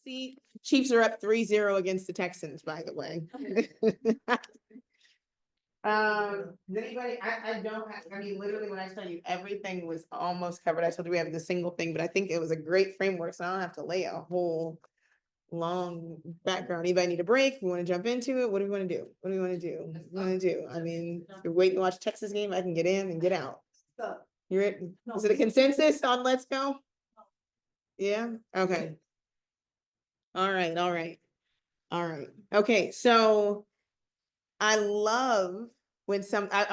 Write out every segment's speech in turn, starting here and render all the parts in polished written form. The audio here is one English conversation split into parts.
seat. Chiefs are up 3-0 against the Texans, by the way. Does anybody, I don't have, I mean, literally when I tell you everything was almost covered, I told you we have the single thing, but I think it was a great framework, so I don't have to lay a whole long background. Anybody need a break? We want to jump into it? What do we want to do? What do we want to do? What do we want to do? I mean, if you're waiting to watch Texas game, I can get in and get out. Is it a consensus on let's go? Yeah, okay. All right. Okay, so I love when I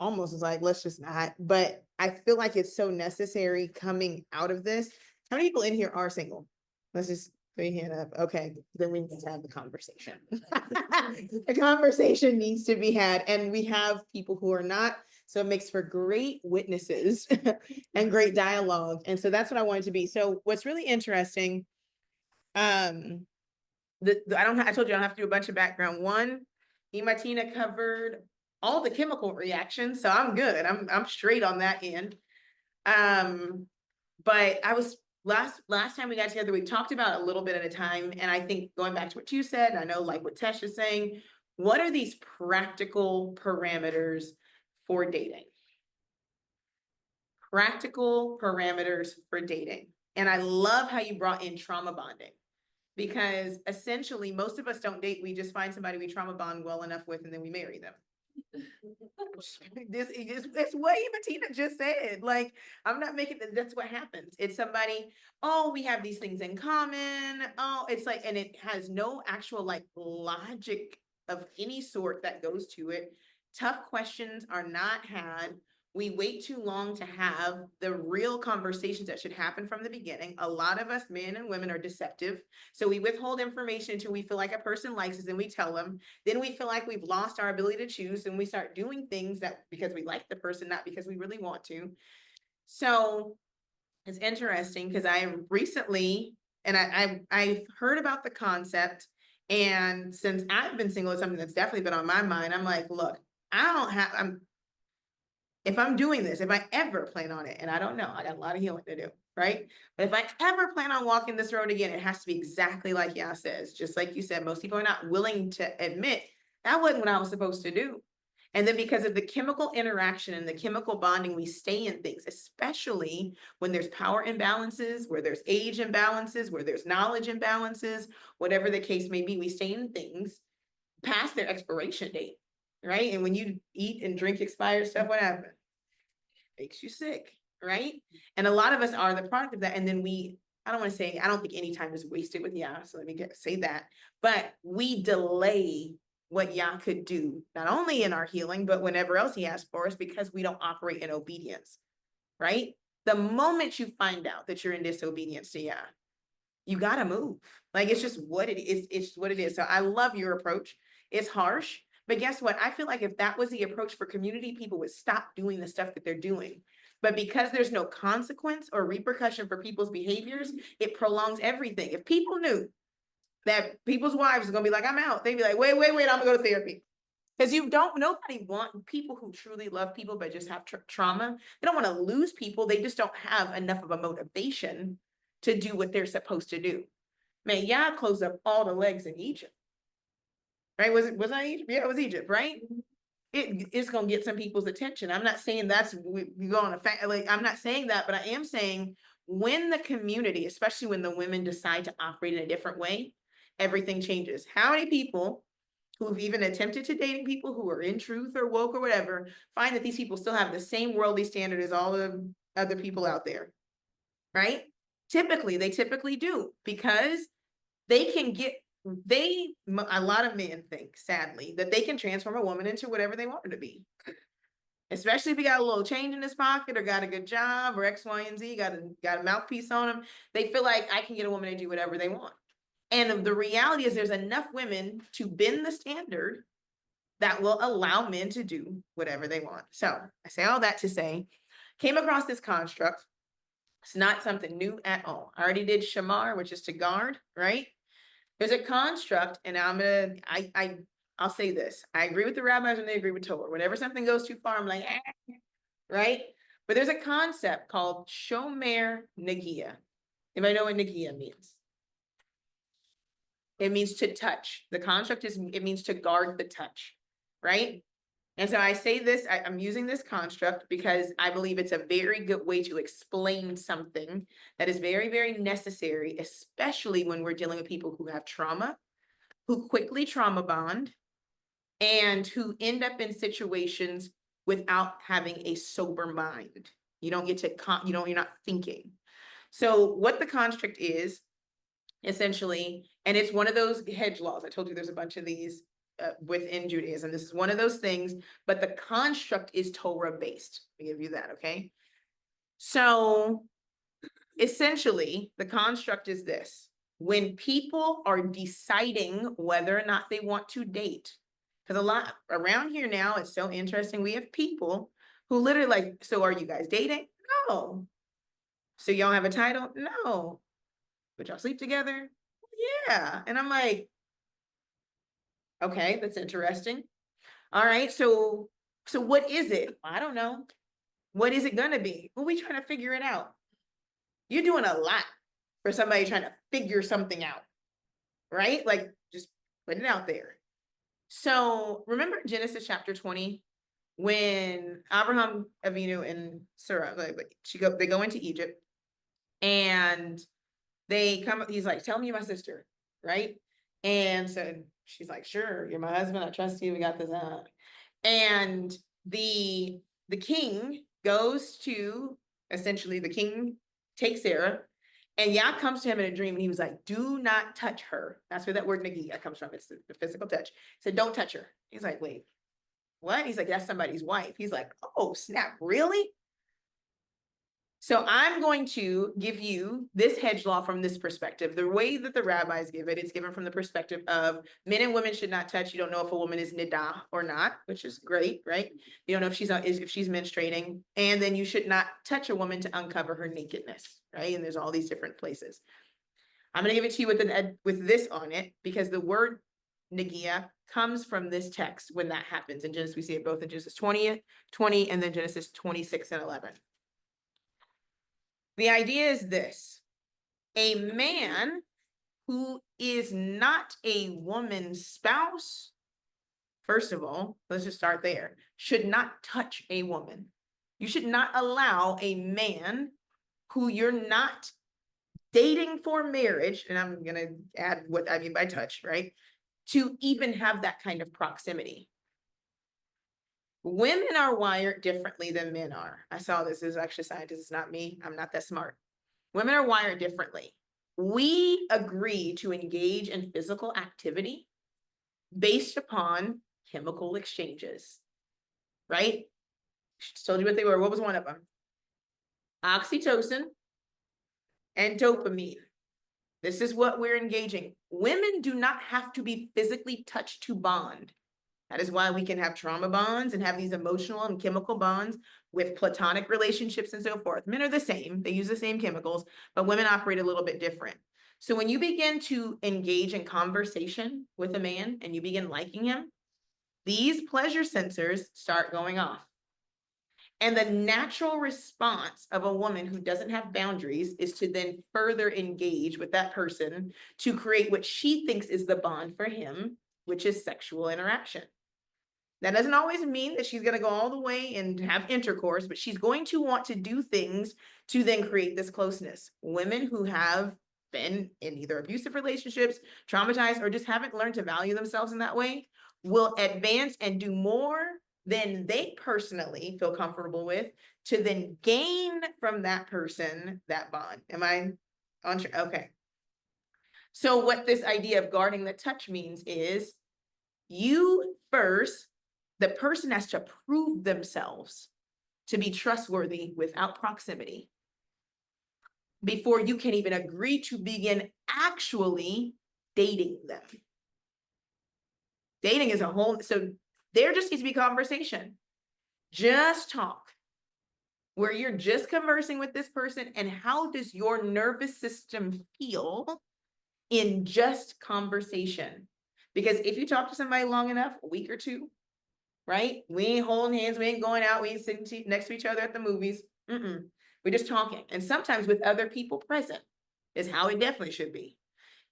almost was like, let's just not, but I feel like it's so necessary coming out of this. How many people in here are single? Let's just put your hand up. Okay, then we need to have the conversation. The conversation needs to be had, and we have people who are not, so it makes for great witnesses and great dialogue. And so that's what I wanted to be. So what's really interesting, I told you I don't have to do a bunch of background. One, Martina covered all the chemical reactions, so I'm good. I'm straight on that end. But I was last time we got together, we talked about a little bit at a time, and I think going back to what you said, I know like what Tesh is saying, what are these practical parameters for dating? Practical parameters for dating. And I love how you brought in trauma bonding. Because essentially, most of us don't date. We just find somebody we trauma bond well enough with, and then we marry them. It's what Tina just said. Like, I'm not making that's what happens. It's somebody, oh, we have these things in common. Oh, it's like, and it has no actual like logic of any sort that goes to it. Tough questions are not had. We wait too long to have the real conversations that should happen from the beginning. A lot of us, men and women, are deceptive. So we withhold information until we feel like a person likes us, and we tell them. Then we feel like we've lost our ability to choose, and we start doing things that because we like the person, not because we really want to. So it's interesting because I recently, and I've heard about the concept, and since I've been single, it's something that's definitely been on my mind. I'm like, look, if I'm doing this, if I ever plan on it, and I don't know, I got a lot of healing to do, right? But if I ever plan on walking this road again, it has to be exactly like Yah says. Just like you said, most people are not willing to admit that wasn't what I was supposed to do. And then because of the chemical interaction and the chemical bonding, we stay in things, especially when there's power imbalances, where there's age imbalances, where there's knowledge imbalances, whatever the case may be, we stay in things past their expiration date, right? And when you eat and drink expired stuff, what happens? Makes you sick, right? And a lot of us are the product of that. And then I don't want to say, I don't think any time is wasted with Yah, so let me say that, but we delay what Yah could do, not only in our healing, but whenever else he has for us, because we don't operate in obedience, right? The moment you find out that you're in disobedience to Yah, you got to move. Like, it's just what it is. It's what it is. So I love your approach. It's harsh. But guess what? I feel like if that was the approach for community, people would stop doing the stuff that they're doing. But because there's no consequence or repercussion for people's behaviors, it prolongs everything. If people knew that people's wives are going to be like, I'm out, they'd be like, wait, I'm going to go to therapy. Because nobody want people who truly love people but just have trauma. They don't want to lose people. They just don't have enough of a motivation to do what they're supposed to do. Man, Yah closed up all the legs in Egypt. Right? Was that Egypt? Yeah, it was Egypt, right? It's gonna get some people's attention. I'm not saying we go on a fact, like, I'm not saying that, but I am saying when the community, especially when the women decide to operate in a different way, everything changes. How many people who've even attempted to date people who are in truth or woke or whatever, find that these people still have the same worldly standard as all the other people out there, right? They typically do, because they can a lot of men think, sadly, that they can transform a woman into whatever they want her to be. Especially if you got a little change in his pocket or got a good job or X, Y, and Z, got a mouthpiece on them. They feel like I can get a woman to do whatever they want. And the reality is there's enough women to bend the standard that will allow men to do whatever they want. So I say all that to say, came across this construct. It's not something new at all. I already did shomer, which is to guard, right? There's a construct, and I'll say this. I agree with the rabbis when they agree with Torah. Whenever something goes too far, I'm like, right? But there's a concept called shomer negiah. Anybody know what negiah means? It means to touch. The construct is, it means to guard the touch, right? And so I say this, I'm using this construct because I believe it's a very good way to explain something that is very, very necessary, especially when we're dealing with people who have trauma, who quickly trauma bond, and who end up in situations without having a sober mind. You don't get to, you're not thinking. So what the construct is, essentially, and it's one of those hedge laws. I told you there's a bunch of these within Judaism. This is one of those things, but the construct is Torah based. Let me give you that, okay? So essentially, the construct is this. When people are deciding whether or not they want to date, because a lot around here now, it's so interesting. We have people who literally like, so are you guys dating? No. So y'all have a title? No. But y'all sleep together? Yeah. And I'm like, okay, that's interesting. All right, so what is it? I don't know. What is it gonna be? Well, we trying to figure it out. You're doing a lot for somebody trying to figure something out, right? Like, just put it out there. So remember Genesis chapter 20, when Abraham, Avinu, and Sarah, they go into Egypt, and they come, he's like, tell me you're my sister, right? And so she's like, sure, you're my husband, I trust you, we got this on. And the king goes to, essentially the king takes Sarah, and Yah comes to him in a dream, and he was like, do not touch her. That's where that word negiah comes from. It's the physical touch. He said, don't touch her. He's like, wait, what? He's like, that's somebody's wife. He's like, oh, snap, really? So I'm going to give you this hedge law from this perspective. The way that the rabbis give it, it's given from the perspective of men and women should not touch. You don't know if a woman is negiah or not, which is great, right? You don't know if she's menstruating, and then you should not touch a woman to uncover her nakedness, right? And there's all these different places. I'm going to give it to you with this on it, because the word negiah comes from this text when that happens. In Genesis, we see it both in Genesis 20, and then Genesis 26 and 11. The idea is this: a man who is not a woman's spouse, first of all, let's just start there, should not touch a woman. You should not allow a man who you're not dating for marriage, and I'm going to add what I mean by touch, right, to even have that kind of proximity. Women are wired differently than men are. I saw this as actually scientists, it's not me. I'm not that smart. Women are wired differently. We agree to engage in physical activity based upon chemical exchanges, right? Just told you what they were. What was one of them? Oxytocin and dopamine. This is what we're engaging. Women do not have to be physically touched to bond. That is why we can have trauma bonds and have these emotional and chemical bonds with platonic relationships and so forth. Men are the same. They use the same chemicals, but women operate a little bit different. So when you begin to engage in conversation with a man and you begin liking him, these pleasure sensors start going off. And the natural response of a woman who doesn't have boundaries is to then further engage with that person to create what she thinks is the bond for him, which is sexual interaction. That doesn't always mean that she's going to go all the way and have intercourse, but she's going to want to do things to then create this closeness. Women who have been in either abusive relationships, traumatized, or just haven't learned to value themselves in that way will advance and do more than they personally feel comfortable with to then gain from that person that bond. Am I on track? Okay. So what this idea of guarding the touch means is you first, the person has to prove themselves to be trustworthy without proximity before you can even agree to begin actually dating them. Dating is a whole, so there just needs to be conversation. Just talk, where you're just conversing with this person, and how does your nervous system feel in just conversation? Because if you talk to somebody long enough, a week or two, right? We ain't holding hands, we ain't going out, we ain't sitting next to each other at the movies. We're just talking. And sometimes with other people present is how it definitely should be.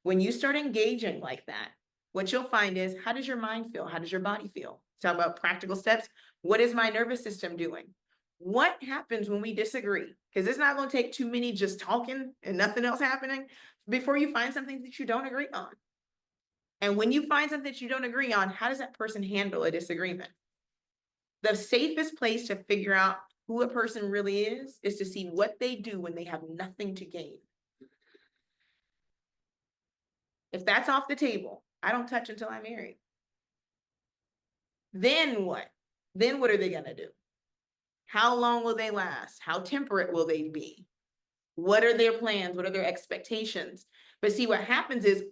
When you start engaging like that, what you'll find is, how does your mind feel? How does your body feel? Talk about practical steps. What is my nervous system doing? What happens when we disagree? Because it's not going to take too many just talking and nothing else happening before you find something that you don't agree on. And when you find something that you don't agree on, how does that person handle a disagreement? The safest place to figure out who a person really is to see what they do when they have nothing to gain. If that's off the table, I don't touch until I'm married. Then what? Then what are they going to do? How long will they last? How temperate will they be? What are their plans? What are their expectations? But see, what happens is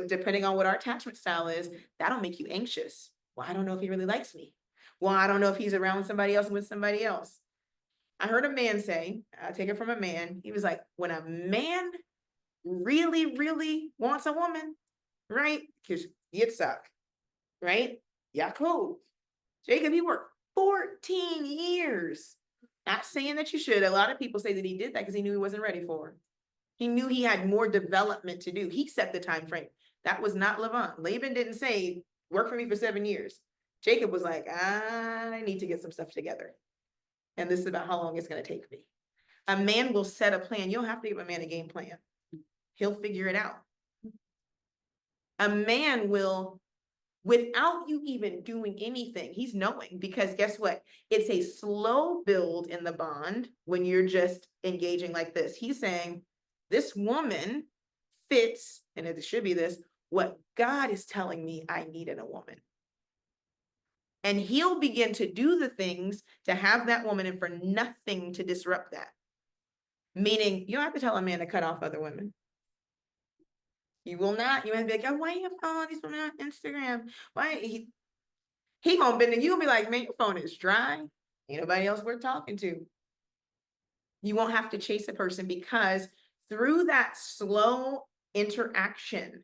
depending on what our attachment style is, that'll make you anxious. Well, I don't know if he really likes me. Well, I don't know if he's around somebody else and with somebody else. I heard a man say, I'll take it from a man. He was like, when a man really, really wants a woman, right? Because you'd suck, right? Yaakov. Jacob, he worked 14 years. Not saying that you should. A lot of people say that he did that because he knew he wasn't ready for her. He knew he had more development to do. He set the time frame. That was not Laban. Laban didn't say, work for me for 7 years. Jacob was like, I need to get some stuff together. And this is about how long it's going to take me. A man will set a plan. You don't have to give a man a game plan. He'll figure it out. A man will, without you even doing anything, he's knowing, because guess what? It's a slow build in the bond when you're just engaging like this. He's saying, this woman fits, and it should be this, what God is telling me I need in a woman. And he'll begin to do the things to have that woman and for nothing to disrupt that. Meaning, you don't have to tell a man to cut off other women. You will not. You might be like, oh, why are you following these women on Instagram? Why? He gonna bend and you'll be like, man, your phone is dry. Ain't nobody else worth talking to. You won't have to chase a person, because through that slow interaction,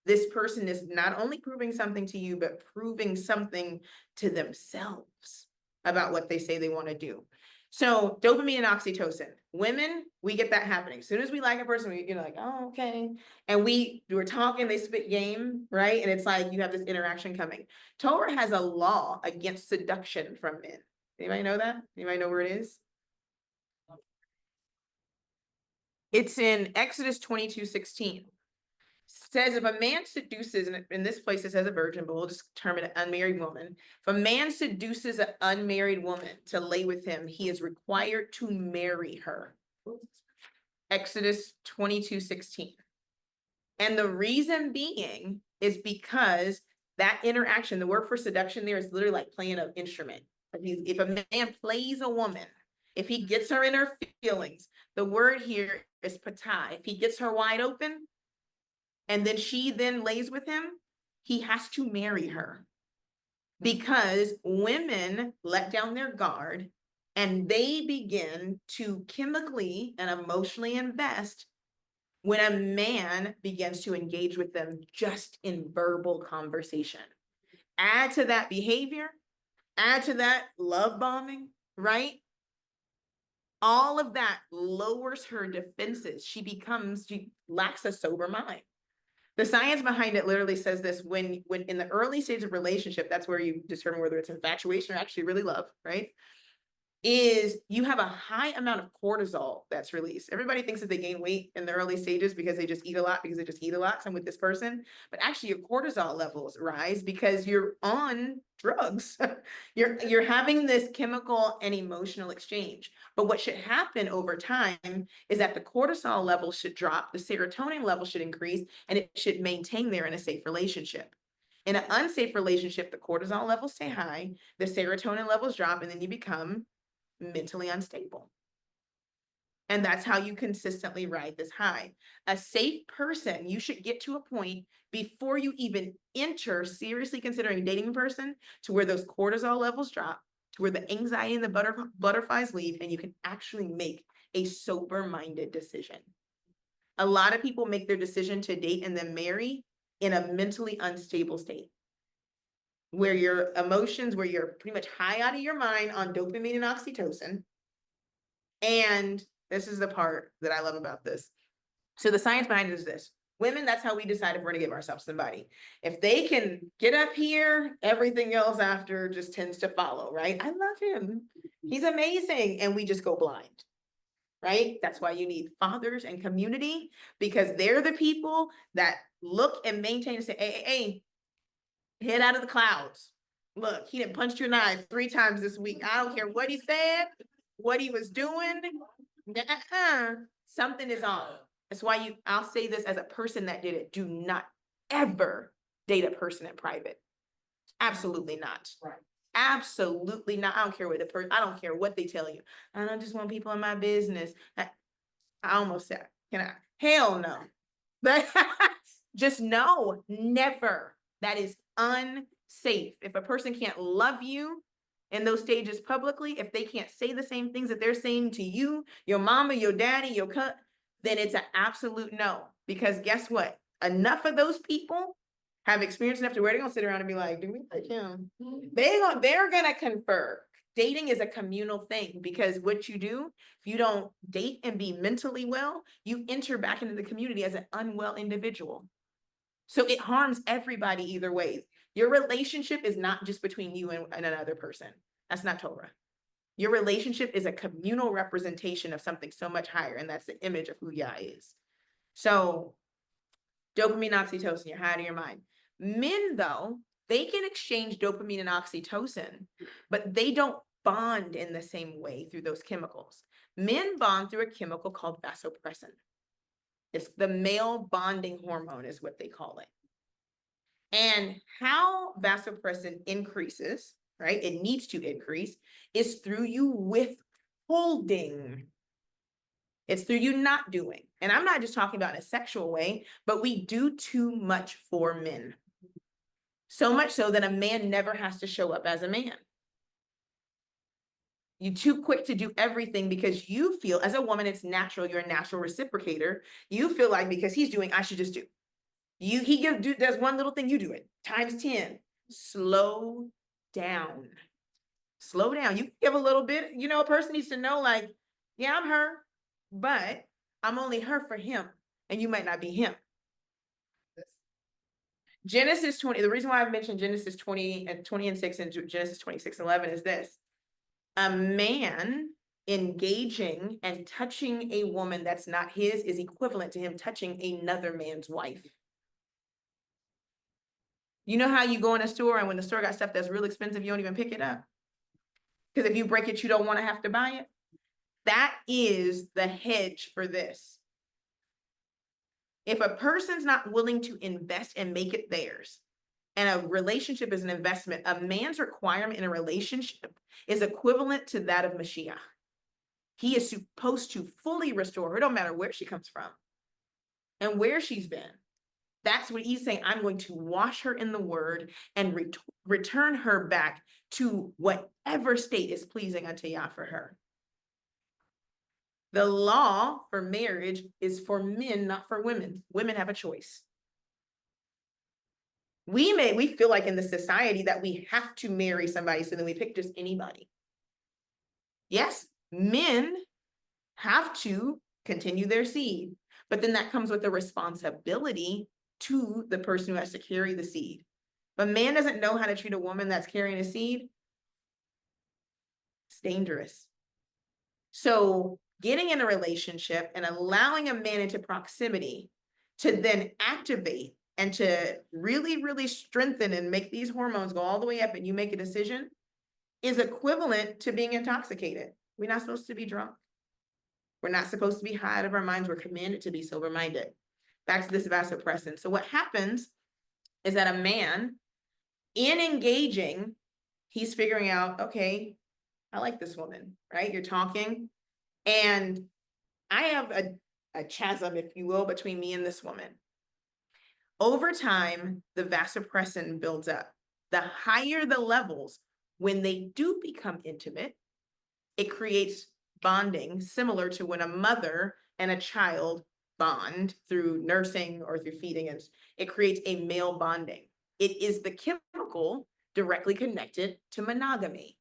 this person is not only proving something to you, but proving something to themselves about what they say they want to do. So dopamine and oxytocin. Women, we get that happening. As soon as we like a person, you're like, oh, okay. And we're talking, they spit game, right? And it's like you have this interaction coming. Torah has a law against seduction from men. Anybody know that? Anybody know where it is? It's in Exodus 22:16. Says if a man seduces, and in this place it says a virgin, but we'll just term it an unmarried woman. If a man seduces an unmarried woman to lay with him, he is required to marry her. Exodus 22:16. And the reason being is because that interaction, the word for seduction there is literally like playing an instrument. If a man plays a woman, if he gets her in her feelings, the word here is patah. If he gets her wide open, and then she then lays with him, he has to marry her, because women let down their guard and they begin to chemically and emotionally invest when a man begins to engage with them just in verbal conversation. Add to that behavior, add to that love bombing, right? All of that lowers her defenses. She lacks a sober mind. The science behind it literally says this: when in the early stage of relationship, that's where you determine whether it's infatuation or actually really love, right? Is you have a high amount of cortisol that's released. Everybody thinks that they gain weight in the early stages because they just eat a lot, So I'm with this person, but actually your cortisol levels rise because you're on drugs. You're having this chemical and emotional exchange. But what should happen over time is that the cortisol level should drop, the serotonin level should increase, and it should maintain there in a safe relationship. In an unsafe relationship, the cortisol levels stay high, the serotonin levels drop, and then you become mentally unstable. And that's how you consistently ride this high. A safe person, you should get to a point before you even enter seriously considering dating a person, to where those cortisol levels drop, to where the anxiety and the butterflies leave, and you can actually make a sober-minded decision. A lot of people make their decision to date and then marry in a mentally unstable state, where your emotions, where you're pretty much high out of your mind on dopamine and oxytocin. And this is the part that I love about this. So the science behind it is this: Women, that's how we decide if we're gonna give ourselves somebody. If they can get up here, everything else after just tends to follow, right? I love him. He's amazing. And we just go blind, right? That's why you need fathers and community, because they're the people that look and maintain and say, hey, head out of the clouds. Look, he done punched your knife 3 times this week. I don't care what he said, what he was doing. Something is off. That's why I'll say this as a person that did it. Do not ever date a person in private. Absolutely not. Right. Absolutely not. I don't care what I don't care what they tell you. I don't just want people in my business. I almost said, hell no. But just no, never. That is unsafe. If a person can't love you in those stages publicly, if they can't say the same things that they're saying to you, your mama, your daddy, your cut, then it's an absolute no. Because guess what? Enough of those people have experience enough to where they're gonna sit around and be like, do we like him? They're gonna confer. Dating is a communal thing, because what you do, if you don't date and be mentally well, you enter back into the community as an unwell individual. So it harms everybody either way. Your relationship is not just between you and another person. That's not Torah. Your relationship is a communal representation of something so much higher, and that's the image of who Yah is. So dopamine, oxytocin, you're high out of your mind. Men, though, they can exchange dopamine and oxytocin, but they don't bond in the same way through those chemicals. Men bond through a chemical called vasopressin. It's the male bonding hormone is what they call it. And how vasopressin increases, right? It needs to increase, is through you withholding. It's through you not doing. And I'm not just talking about in a sexual way, but we do too much for men. So much so that a man never has to show up as a man. You're too quick to do everything because you feel, as a woman, it's natural. You're a natural reciprocator. You feel like because he's doing, I should just do. He does one little thing, you do it times 10. Slow down. Slow down. You give a little bit, a person needs to know, like, yeah, I'm her, but I'm only her for him, and you might not be him. Genesis 20, the reason why I've mentioned Genesis 20 and 6 and Genesis 26:11 is this. A man engaging and touching a woman that's not his is equivalent to him touching another man's wife. You know how you go in a store and when the store got stuff that's real expensive, you don't even pick it up? Because if you break it, you don't want to have to buy it. That is the hedge for this. If a person's not willing to invest and make it theirs, and a relationship is an investment, a man's requirement in a relationship is equivalent to that of Mashiach. He is supposed to fully restore her, no matter where she comes from and where she's been. That's what he's saying. I'm going to wash her in the word and return her back to whatever state is pleasing unto Yah for her. The law for marriage is for men, not for women. Women have a choice. We feel like in the society that we have to marry somebody, so then we pick just anybody. Yes, men have to continue their seed, but then that comes with the responsibility to the person who has to carry the seed. But man doesn't know how to treat a woman that's carrying a seed. It's dangerous. So getting in a relationship and allowing a man into proximity to then activate and to really, really strengthen and make these hormones go all the way up and you make a decision is equivalent to being intoxicated. We're not supposed to be drunk. We're not supposed to be high out of our minds. We're commanded to be sober-minded. Back to this vasopressin. So what happens is that a man, in engaging, he's figuring out, okay, I like this woman, right? You're talking, and I have a chasm, if you will, between me and this woman. Over time, the vasopressin builds up. The higher the levels, when they do become intimate, it creates bonding similar to when a mother and a child bond through nursing or through feeding. And it creates a male bonding. It is the chemical directly connected to monogamy.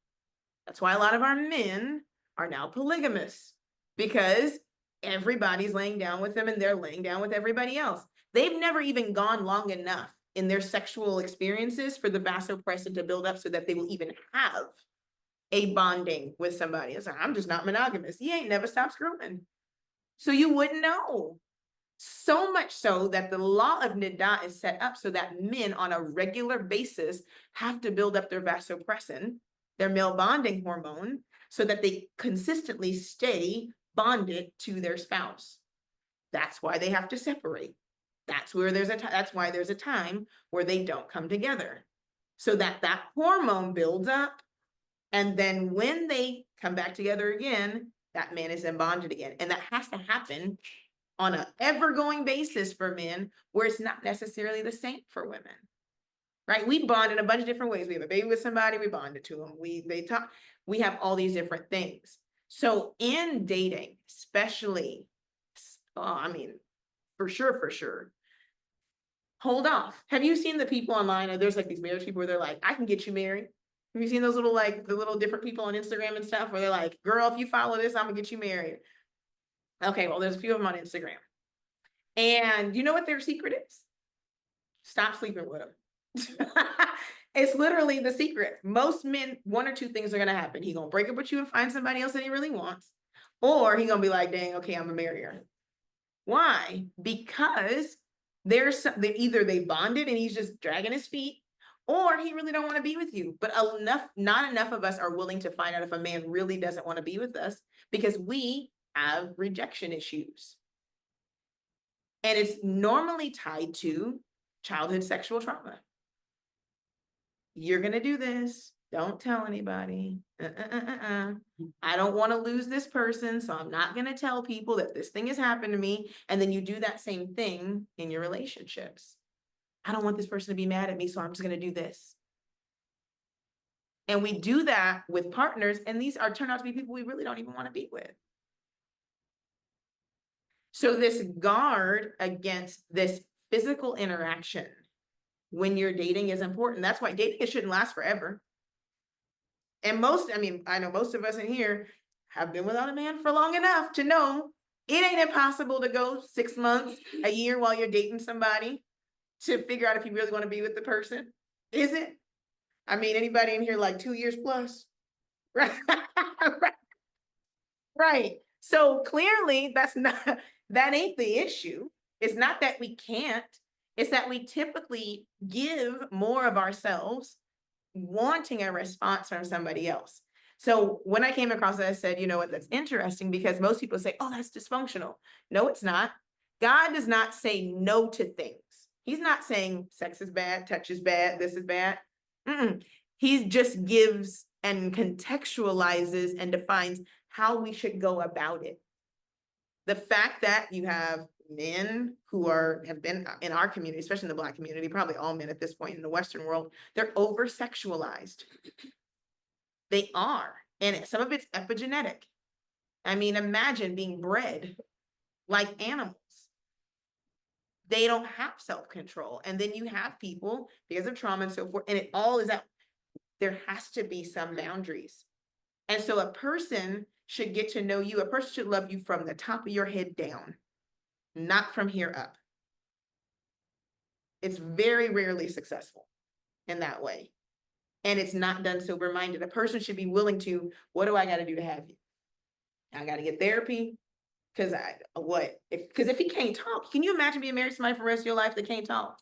That's why a lot of our men are now polygamous, because everybody's laying down with them and they're laying down with everybody else. They've never even gone long enough in their sexual experiences for the vasopressin to build up so that they will even have a bonding with somebody. It's like, I'm just not monogamous. You ain't never stopped screwing. So you wouldn't know. So much so that the law of negiah is set up so that men on a regular basis have to build up their vasopressin, their male bonding hormone, so that they consistently stay bonded to their spouse. That's why they have to separate. That's why there's a time where they don't come together, so that that hormone builds up, and then when they come back together again, that man is then bonded again. And that has to happen on an ever-going basis for men, where it's not necessarily the same for women, right? We bond in a bunch of different ways. We have a baby with somebody, we bonded to them. We have all these different things. So in dating, especially, I mean, for sure, hold off. Have you seen the people online? There's like these marriage people where they're like, I can get you married. Have you seen those little, like the little different people on Instagram and stuff where they're like, girl, if you follow this, I'm gonna get you married. Okay, well, there's a few of them on Instagram. And you know what their secret is? Stop sleeping with them. It's literally the secret. Most men, one or two things are gonna happen. He's gonna break up with you and find somebody else that he really wants. Or he's gonna be like, dang, okay, I'm gonna marry her. Why? Because either they bonded and he's just dragging his feet, or he really don't want to be with you. But not enough of us are willing to find out if a man really doesn't want to be with us, because we have rejection issues. And it's normally tied to childhood sexual trauma. You're going to do this. Don't tell anybody. I don't want to lose this person, so I'm not going to tell people that this thing has happened to me. And then you do that same thing in your relationships. I don't want this person to be mad at me, so I'm just going to do this. And we do that with partners, and these turn out to be people we really don't even want to be with. So this guard against this physical interaction when you're dating is important. That's why dating shouldn't last forever. And I know most of us in here have been without a man for long enough to know it ain't impossible to go 6 months, a year while you're dating somebody to figure out if you really want to be with the person. Is it? I mean, anybody in here like 2 years plus? Right. Right. So clearly that ain't the issue. It's not that we can't, it's that we typically give more of ourselves wanting a response from somebody else. So when I came across it, I said, you know what, that's interesting, because most people say, oh, that's dysfunctional. No, it's not. God does not say no to things. He's not saying sex is bad, touch is bad, this is bad. He just gives and contextualizes and defines how we should go about it. The fact that you have men who have been in our community, especially in the Black community, probably all men at this point in the Western world, they're over-sexualized. They are. And some of it's epigenetic. I mean, imagine being bred like animals. They don't have self-control. And then you have people, because of trauma and so forth, and it all is that there has to be some boundaries. And so a person should get to know you. A person should love you from the top of your head down, not from here up. It's very rarely successful in that way. And it's not done sober-minded. A person should be willing to, what do I got to do to have you? I got to get therapy. Because if he can't talk, can you imagine being married to somebody for the rest of your life that can't talk?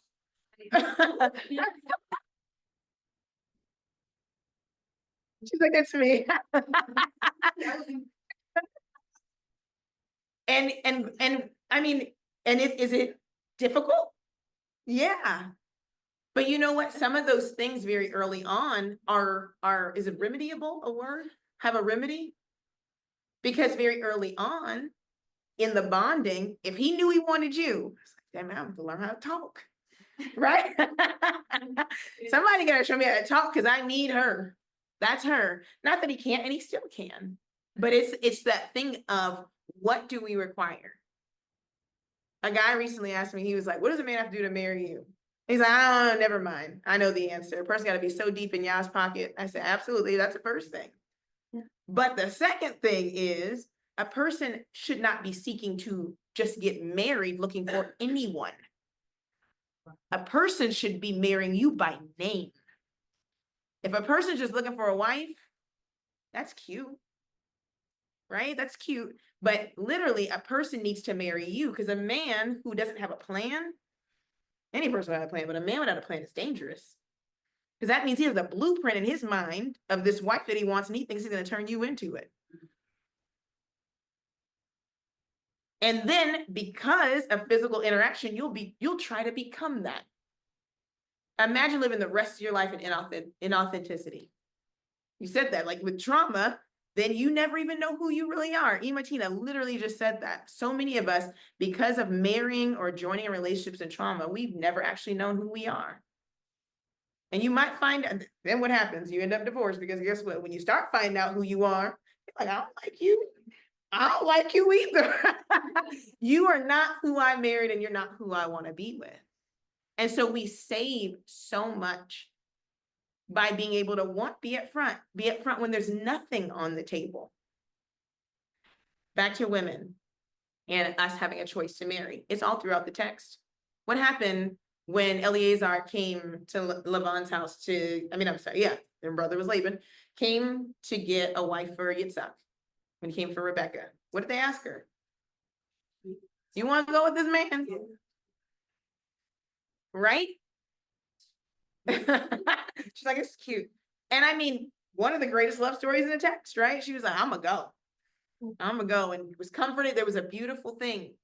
She's like, that's me. and I mean, is it difficult? Yeah. But you know what? Some of those things very early on is it remediable, a word? Have a remedy? Because very early on in the bonding, if he knew he wanted you, it's like, damn, I have to learn how to talk. Right? Somebody gotta show me how to talk, because I need her. That's her. Not that he can't, and he still can. But it's that thing of, what do we require? A guy recently asked me, he was like, what does a man have to do to marry you? He's like, oh, never mind. I know the answer. A person got to be so deep in y'all's pocket. I said, absolutely. That's the first thing. Yeah. But the second thing is, a person should not be seeking to just get married looking for anyone. A person should be marrying you by name. If a person's just looking for a wife, that's cute, right? That's cute. But literally, a person needs to marry you, because a man who doesn't have a plan, any person without a plan, but a man without a plan is dangerous. Because that means he has a blueprint in his mind of this wife that he wants, and he thinks he's going to turn you into it. And then because of physical interaction, you'll try to become that. Imagine living the rest of your life in inauthenticity. You said that, like with trauma, then you never even know who you really are. Tina literally just said that. So many of us, because of marrying or joining in relationships and trauma, we've never actually known who we are. And you might find, then what happens? You end up divorced, because guess what? When you start finding out who you are, you're like, I don't like you. I don't like you either. You are not who I married, and you're not who I want to be with. And so we save so much by being able to be up front when there's nothing on the table. Back to women and us having a choice to marry. It's all throughout the text. What happened when Eleazar came to Laban's house their brother was Laban, came to get a wife for Yitzhak? When he came for Rebecca, what did they ask her? You want to go with this man? Right? She's like, it's cute. And I mean, one of the greatest love stories in the text, right? She was like, I'm gonna go, and was comforted. There was a beautiful thing,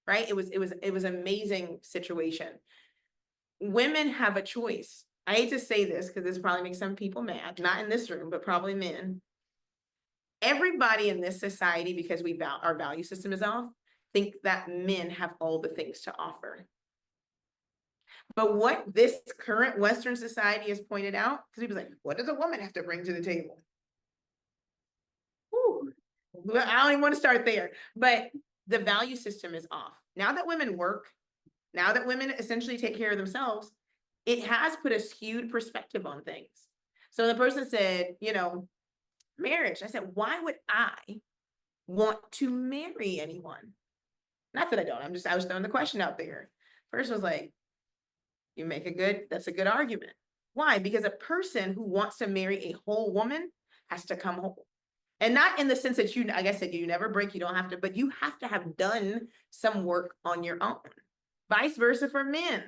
right? It was amazing situation. Women have a choice. I hate to say this because this probably makes some people mad, not in this room, but probably men. Everybody in this society, because our value system is off, think that men have all the things to offer. But what this current Western society has pointed out, because he was like, what does a woman have to bring to the table? Whew. I don't even want to start there, but the value system is off. Now that women work, now that women essentially take care of themselves, it has put a skewed perspective on things. So the person said, marriage. I said, why would I want to marry anyone? Not that I don't, I was throwing the question out there. Person was like, that's a good argument. Why? Because a person who wants to marry a whole woman has to come whole. And not in the sense that like I said, you never break, you don't have to, but you have to have done some work on your own. Vice versa for men.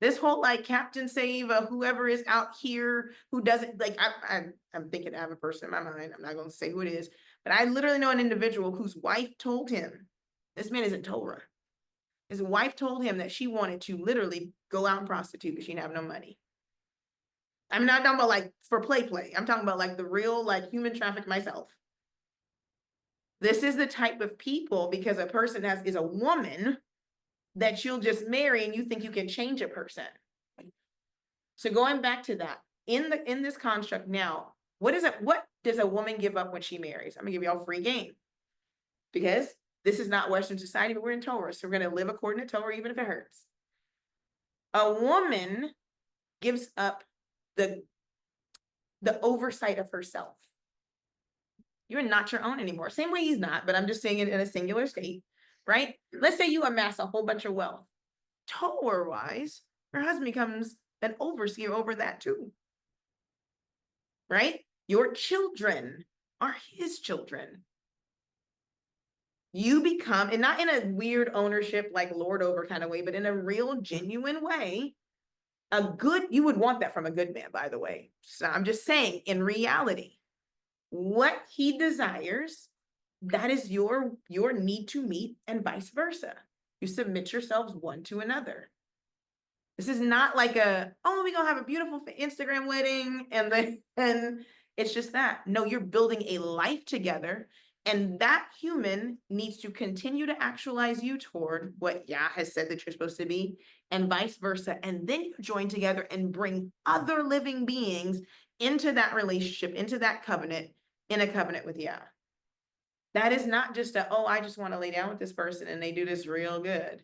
This whole like Captain Save, whoever is out here who doesn't like, I'm thinking I have a person in my mind. I'm not going to say who it is, but I literally know an individual whose wife told him, this man isn't Torah. His wife told him that she wanted to literally go out and prostitute because she didn't have no money. I'm not talking about like for play. I'm talking about like the real like human traffic myself. This is the type of people, because a person is a woman that you'll just marry and you think you can change a person. So going back to that, in this construct now, what does a woman give up when she marries? I'm gonna give y'all free game, because this is not Western society, but we're in Torah, so we're gonna live according to Torah, even if it hurts. A woman gives up the oversight of herself. You're not your own anymore. Same way he's not, but I'm just saying it in a singular state, right? Let's say you amass a whole bunch of wealth. Torah-wise, your husband becomes an overseer over that too, right? Your children are his children. You become, and not in a weird ownership, like lord over kind of way, but in a real genuine way, you would want that from a good man, by the way. So I'm just saying, in reality, what he desires, that is your need to meet, and vice versa. You submit yourselves one to another. This is not like we're gonna have a beautiful Instagram wedding and it's just that. No, you're building a life together, and that human needs to continue to actualize you toward what Yah has said that you're supposed to be, and vice versa. And then you join together and bring other living beings into that relationship, into that covenant, in a covenant with Yah. That is not just I just want to lay down with this person and they do this real good.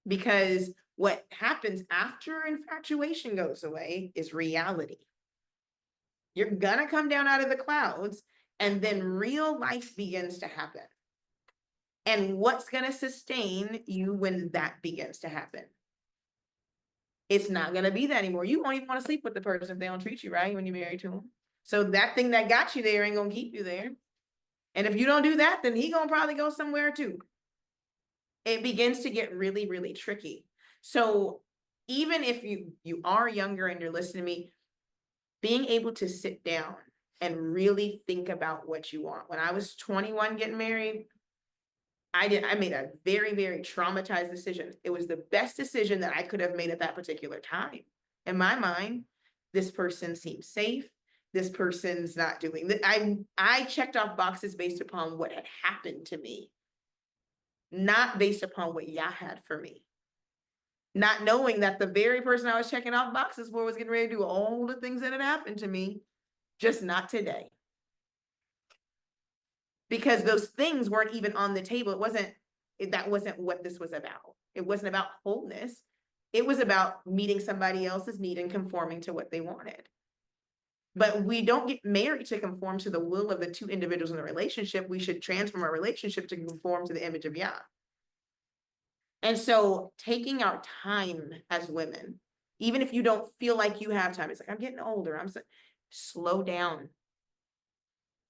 Because what happens after infatuation goes away is reality. You're gonna come down out of the clouds And then real life begins to happen. And what's going to sustain you when that begins to happen? It's not going to be that anymore. You won't even want to sleep with the person if they don't treat you right when you're married to them. So that thing that got you there ain't going to keep you there. And if you don't do that, then he going to probably go somewhere too. It begins to get really, really tricky. So even if you are younger and you're listening to me, being able to sit down and really think about what you want. When I was 21 getting married, I made a very, very traumatized decision. It was the best decision that I could have made at that particular time. In my mind, this person seems safe. This person's not doing that. I checked off boxes based upon what had happened to me, not based upon what Yah had for me. Not knowing that the very person I was checking off boxes for was getting ready to do all the things that had happened to me, just not today. Because those things weren't even on the table. That wasn't what this was about. It wasn't about wholeness. It was about meeting somebody else's need and conforming to what they wanted. But we don't get married to conform to the will of the two individuals in the relationship. We should transform our relationship to conform to the image of Yah. And so taking our time as women, even if you don't feel like you have time, it's like, I'm getting older. Slow down.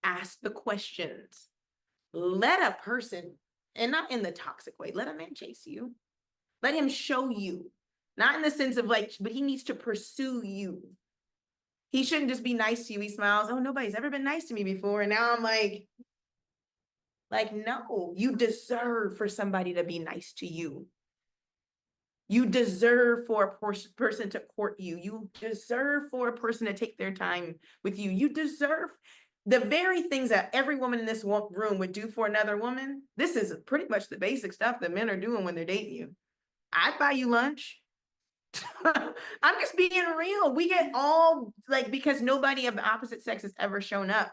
Ask the questions. Let a person, and not in the toxic way, let a man chase you. Let him show you. Not in the sense of like, but he needs to pursue you. He shouldn't just be nice to you. He smiles, oh, nobody's ever been nice to me before. And now I'm like, no, you deserve for somebody to be nice to you. You deserve for a person to court you. You deserve for a person to take their time with you. You deserve the very things that every woman in this room would do for another woman. This is pretty much the basic stuff that men are doing when they're dating you. I'd buy you lunch. I'm just being real. We get all like, because nobody of the opposite sex has ever shown up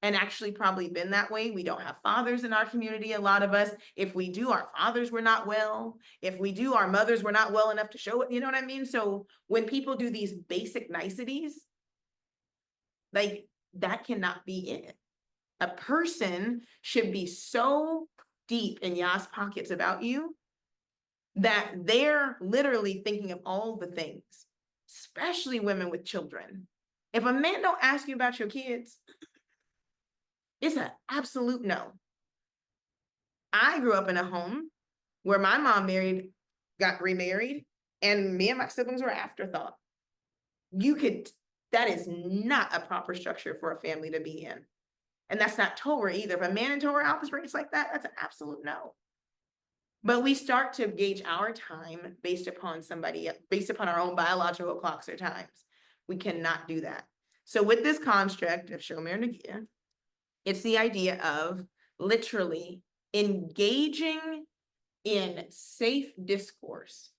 and actually probably been that way. We don't have fathers in our community, a lot of us. If we do, our fathers were not well. If we do, our mothers were not well enough to show it. You know what I mean? So when people do these basic niceties, like that cannot be it. A person should be so deep in Yah's pockets about you that they're literally thinking of all the things, especially women with children. If a man don't ask you about your kids, it's an absolute no. I grew up in a home where my mom got remarried, and me and my siblings were afterthought. That is not a proper structure for a family to be in. And that's not Torah either. If a man in Torah operates like that, that's an absolute no. But we start to gauge our time based upon our own biological clocks or times. We cannot do that. So with this construct of shomer negiah, it's the idea of literally engaging in safe discourse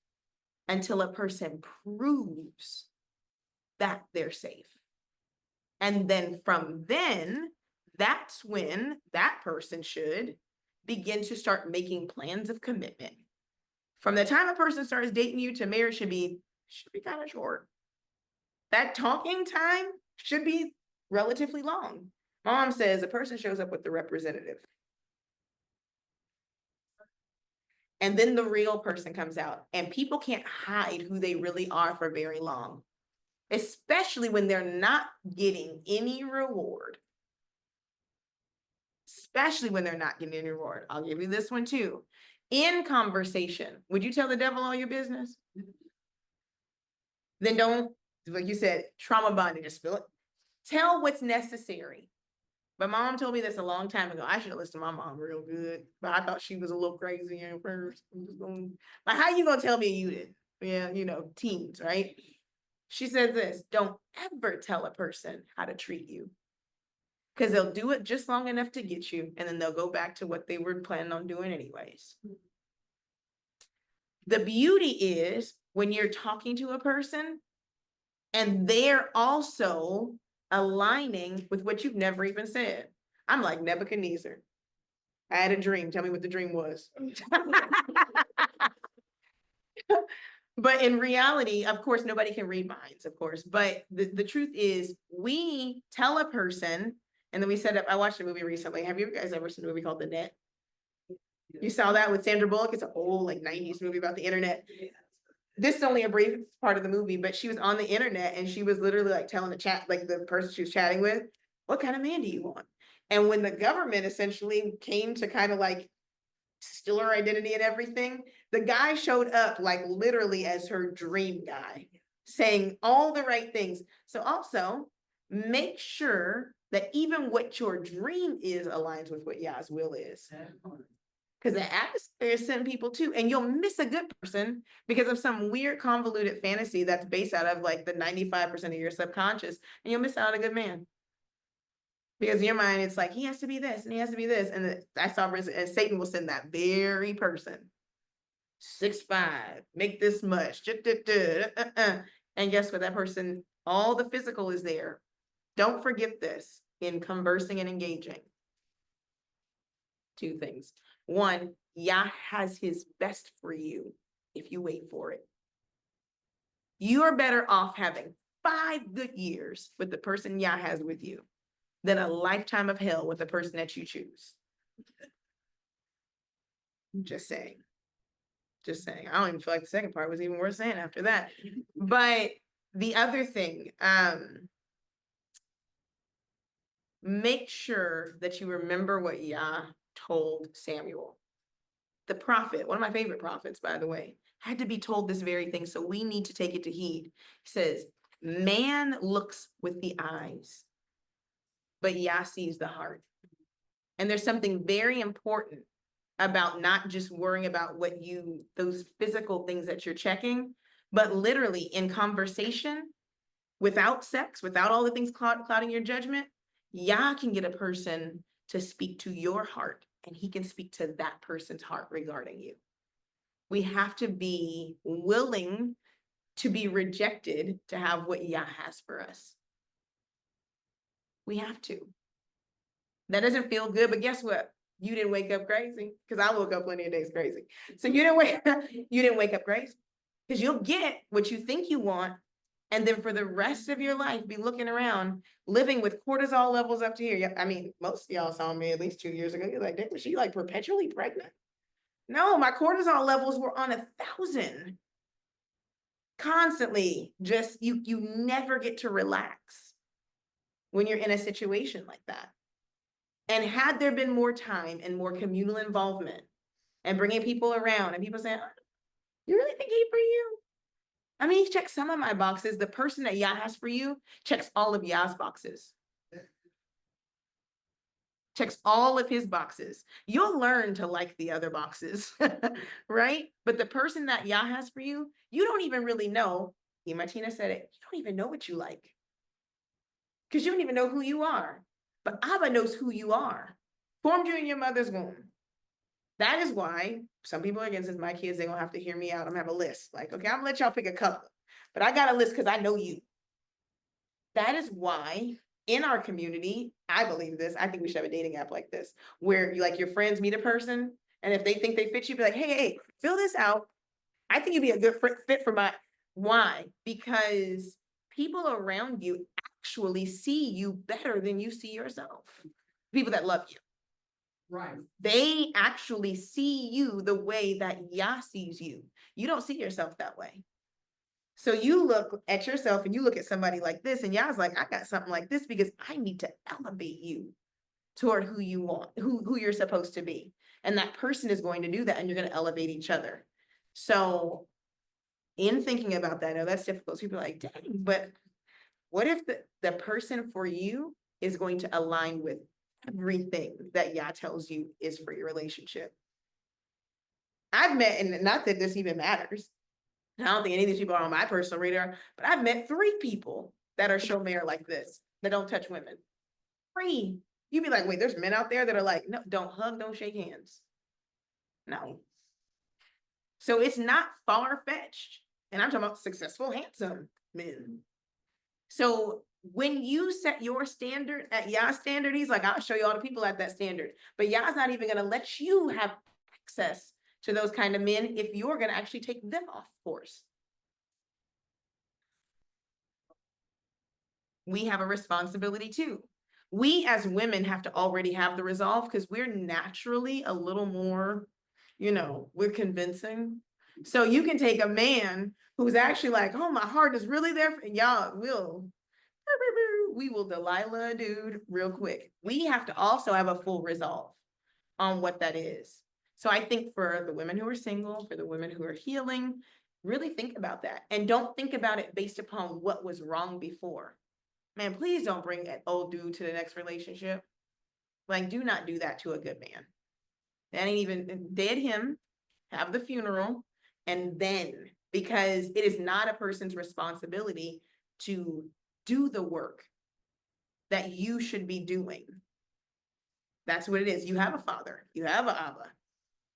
until a person proves that they're safe. And then from then, that's when that person should begin to start making plans of commitment. From the time a person starts dating you to marriage should be kind of short. That talking time should be relatively long. Mom says a person shows up with the representative. And then the real person comes out, and people can't hide who they really are for very long, especially when they're not getting any reward. Especially when they're not getting any reward. I'll give you this one too. In conversation, would you tell the devil all your business? Then don't, like you said, trauma bonding, just spill it. Tell what's necessary. My mom told me this a long time ago. I should have listened to my mom real good, but I thought she was a little crazy at first. Like, how you gonna tell me you did? Yeah, teens, right? She said this, don't ever tell a person how to treat you, because they'll do it just long enough to get you, and then they'll go back to what they were planning on doing anyways. The beauty is when you're talking to a person and they're also aligning with what you've never even said. I'm like Nebuchadnezzar. I had a dream. Tell me what the dream was. But in reality, of course, nobody can read minds, of course. But the truth is, we tell a person And then we set up, I watched a movie recently. Have you guys ever seen a movie called The Net? You saw that with Sandra Bullock? It's an old like 90s movie about the internet. This is only a brief part of the movie, but she was on the internet and she was literally like telling the chat, like the person she was chatting with, what kind of man do you want? And when the government essentially came to kind of like steal her identity and everything, the guy showed up like literally as her dream guy, saying all the right things. So also make sure that even what your dream is aligns with what Yah's will is. Because the atmosphere is sending people too, and you'll miss a good person because of some weird convoluted fantasy that's based out of like the 95% of your subconscious, and you'll miss out on a good man. Because in your mind, it's like, he has to be this and he has to be this. And I saw, and Satan will send that very person. 6'5", make this much. And guess what? That person, all the physical is there. Don't forget this in conversing and engaging. Two things. One, Yah has his best for you if you wait for it. You are better off having 5 good years with the person Yah has with you than a lifetime of hell with the person that you choose. Just saying. Just saying. I don't even feel like the second part was even worth saying after that. But the other thing, make sure that you remember what Yah told Samuel. The prophet, one of my favorite prophets, by the way, had to be told this very thing. So we need to take it to heed. He says, man looks with the eyes, but Yah sees the heart. And there's something very important about not just worrying about what you, those physical things that you're checking, but literally in conversation, without sex, without all the things clouding your judgment, Yah can get a person to speak to your heart, and he can speak to that person's heart regarding you. We have to be willing to be rejected to have what Yah has for us. We have to. That doesn't feel good, but guess what? You didn't wake up crazy, because I woke up plenty of days crazy. So you didn't wake up crazy, because you'll get what you think you want, and then for the rest of your life be looking around, living with cortisol levels up to here. I mean, most of y'all saw me at least 2 years ago. You're like, was she like perpetually pregnant? No, my cortisol levels were on 1,000. Constantly, just you never get to relax when you're in a situation like that. And had there been more time and more communal involvement and bringing people around and people saying, you really think he for you? I mean, he checks some of my boxes. The person that Yah has for you checks all of Yah's boxes. Checks all of his boxes. You'll learn to like the other boxes, right? But the person that Yah has for you, you don't even really know. Martina said it. You don't even know what you like, because you don't even know who you are. But Abba knows who you are. Formed you in your mother's womb. That is why some people are against my kids, they're gonna have to hear me out. I'm gonna have a list. Like, okay, I'm gonna let y'all pick a couple, but I got a list because I know you. That is why in our community, I believe this. I think we should have a dating app like this, where you, like, your friends meet a person, and if they think they fit you, be like, hey, fill this out. I think you'd be a good fit for my. Why? Because people around you actually see you better than you see yourself. People that love you. Right. They actually see you the way that Yah sees you. You don't see yourself that way. So you look at yourself and you look at somebody like this, and Yah's like, I got something like this because I need to elevate you toward who you want, who you're supposed to be. And that person is going to do that, and you're going to elevate each other. So in thinking about that, I know that's difficult. So people are like, dang, but what if the person for you is going to align with everything that Yah tells you is for your relationship? I've met, and not that this even matters, I don't think any of these people are on my personal radar, but I've met 3 people that are shomer like this, that don't touch women. 3. You'd be like, wait, there's men out there that are like, no, don't hug, don't shake hands. No. So it's not far-fetched. And I'm talking about successful, handsome men. So when you set your standard at Yah's standard, he's like, I'll show you all the people at that standard. But Yah's not even going to let you have access to those kind of men if you're going to actually take them off course. We have a responsibility too. We as women have to already have the resolve because we're naturally a little more, we're convincing. So you can take a man who's actually like, oh, my heart is really there. And y'all we will Delilah dude real quick. We have to also have a full resolve on what that is. So I think for the women who are single, for the women who are healing, really think about that. And don't think about it based upon what was wrong before. Man, please don't bring that old dude to the next relationship. Like, do not do that to a good man. That ain't even dead him, have the funeral, and then, because it is not a person's responsibility to do the work that you should be doing. That's what it is. You have a father, you have an Abba,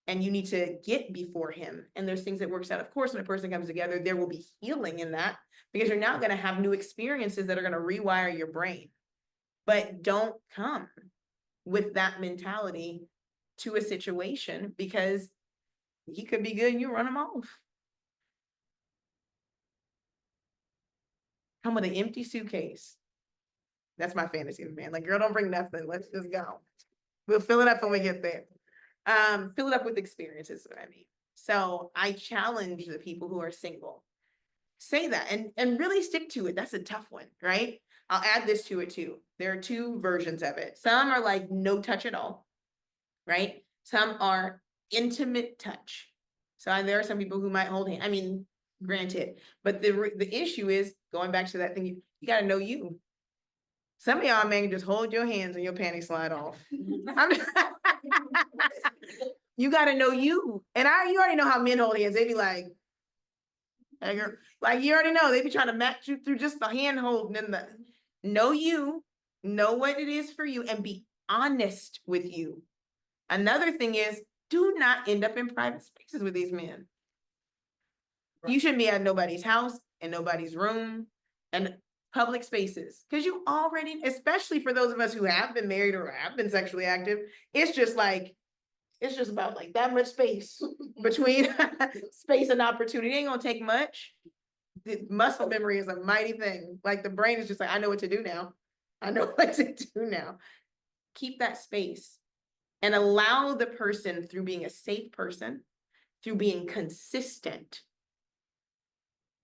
and you need to get before him. And there's things that works out. Of course, when a person comes together, there will be healing in that because you're now going to have new experiences that are going to rewire your brain. But don't come with that mentality to a situation because he could be good and you run him off. Come with an empty suitcase. That's my fantasy, man. Like, girl, don't bring nothing. Let's just go. We'll fill it up when we get there. Fill it up with experiences, what I mean. So I challenge the people who are single. Say that and really stick to it. That's a tough one, right? I'll add this to it too. There are two versions of it. Some are like no touch at all, right? Some are intimate touch. So there are some people who might hold hands. I mean, granted, but the issue is going back to that thing. You got to know you. Some of y'all men just hold your hands and your panties slide off. You got to know you. And you already know how men hold hands. They be like, hey, girl. Like, you already know. They be trying to match you through just the hand holding and the know you, know what it is for you, and be honest with you. Another thing is, do not end up in private spaces with these men. You shouldn't be at nobody's house and nobody's room and public spaces. Because you already, especially for those of us who have been married or have been sexually active, it's just about like that much space between space and opportunity. It ain't gonna take much. The muscle memory is a mighty thing. Like the brain is just like, I know what to do now. I know what to do now. Keep that space and allow the person, through being a safe person, through being consistent,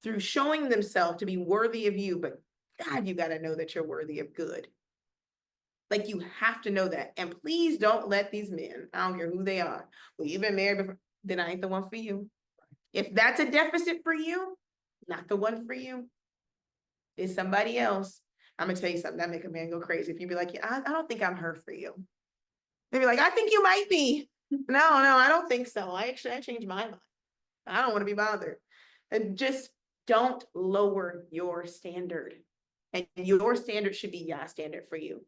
through showing themselves to be worthy of you. But God, you got to know that you're worthy of good. Like, you have to know that. And please don't let these men, I don't care who they are, well, you've been married before, then I ain't the one for you. If that's a deficit for you, not the one for you. It's somebody else. I'm gonna tell you something that make a man go crazy. If you be like, yeah, I don't think I'm her for you. They be like, I think you might be. No, I don't think so. I changed my mind. I don't want to be bothered. And just don't lower your standard. And your standard should be Yah's standard for you.